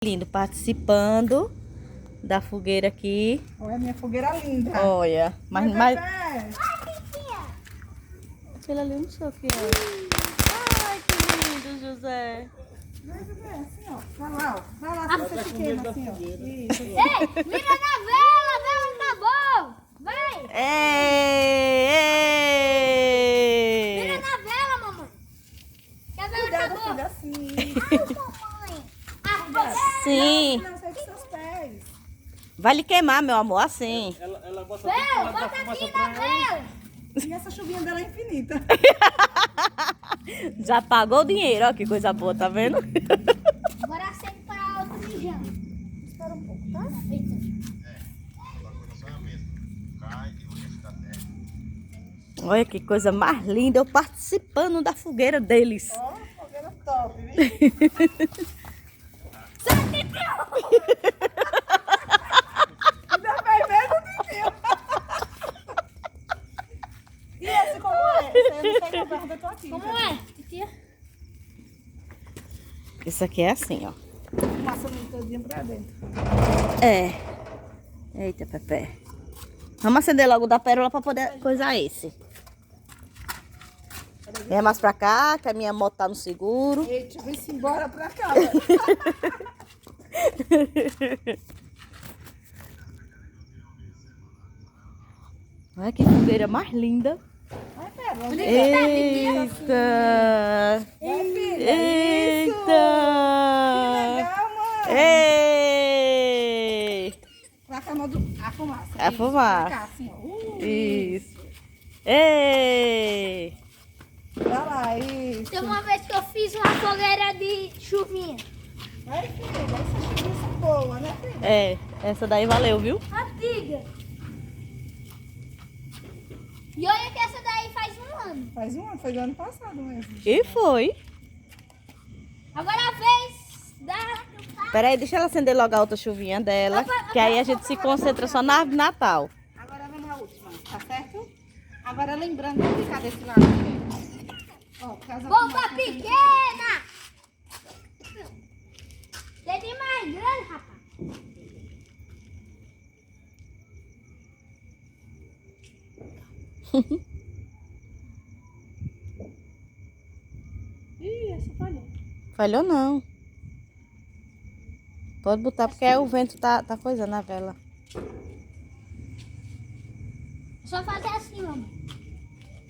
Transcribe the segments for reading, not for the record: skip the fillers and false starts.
Lindo, participando da fogueira aqui. Olha a minha fogueira linda. Olha, mas... Aquele ali eu não sei o que é. Ai, que lindo, José. Vai, José, assim, ó. Vai lá, ó. Vai lá, você se queima assim, ó. Isso. Ei, vira na vela, a vela acabou. Vai. Vira Ei! na vela, mamãe. Que a vela Cuidado, acabou. filho, assim. Ai, mamãe. Sim. Não, sai com seus pés. Vai lhe queimar, meu amor, assim. Ela bota Bel, bota aqui na vela. E essa chuvinha dela é infinita. Já pagou o dinheiro, ó, que coisa boa, tá vendo? Agora acende para outro mijão. Espera um pouco, tá? Eita. Olha que coisa mais linda, eu participando da fogueira deles. Ó, fogueira top, viu? Ainda vai vendo, Titinho. E esse como é? Esse aí eu não sei como é, eu tô aqui. Como é, titia? Isso aqui é assim, ó. Passando todinho pra dentro. É. Eita, Pepe. Vamos acender logo da pérola pra poder coisar esse. Vem mais pra cá, que a minha moto tá no seguro. Eita, vem-se embora pra cá, velho. Olha que fogueira mais linda. Vai, Pedro. Vai, Eita! filha. Eita! Legal, mãe. Ei! Pra cama do... A fumaça. A Isso, fumaça. pra cá, assim, ó. Isso! Ei! Olha lá, isso. Tem uma vez que eu fiz uma fogueira de chuvinha. Vai, filha. Essas chuvinhas são boas, né, filha? É, essa daí valeu, viu? Antiga. E olha que essa daí faz um ano. Faz um ano, foi do ano passado mesmo. E foi. Agora a vez da... Peraí, deixa ela acender logo a outra chuvinha dela, que aí a gente se concentra só na árvore de Natal. Agora vamos na última, tá certo? Agora lembrando de ficar desse lado aqui. Ó, por causa da Bomba fumaça, pequena! Tem mais grande, rapaz. Ih, essa falhou. Falhou não. Pode botar porque o vento tá coisando a vela. Só fazer assim, mamãe.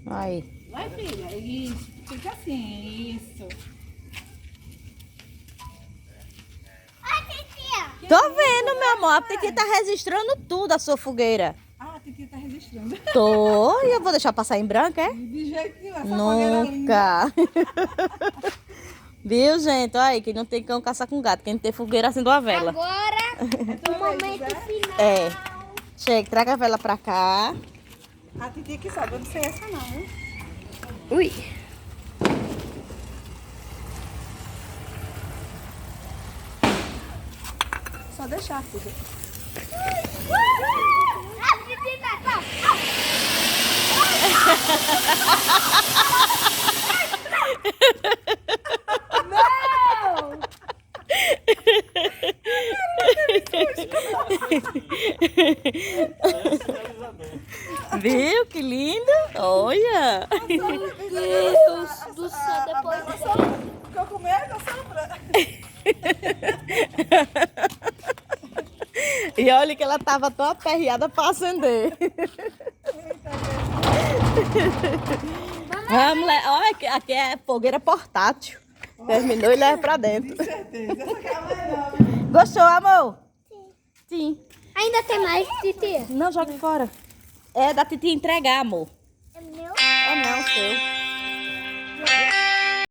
Aí. Vai, filha. Isso. Fica assim. Isso. Ai, titia. Tô vendo, meu amor. A Titi tá registrando tudo a sua fogueira. Ah, a Titi tá registrando. Tô. E eu vou deixar passar em branco, é? De jeito nenhum, essa fogueira linda. Nunca. Viu, gente? Olha aí, que não tem cão caçar com gato. Quem tem fogueira acende uma vela. Agora, Então, o momento final. É. Chega, traga a vela pra cá. A Titi que sabe, eu não sei essa não, hein? Ui. Só deixar, filha. A Titi Natal. Não! Viu que lindo? Olha. Meu Deus do céu, depois Ficou com medo, Sandra? E olha que ela tava tão aperreada pra acender. Vamos lá. Olha, aqui é fogueira portátil. Terminou e leva pra dentro. Com certeza. Essa cama é nova. Gostou, amor? Sim. ainda tem mais, Titi? Não, jogue fora. É da Titi entregar, amor. É meu? É não, seu.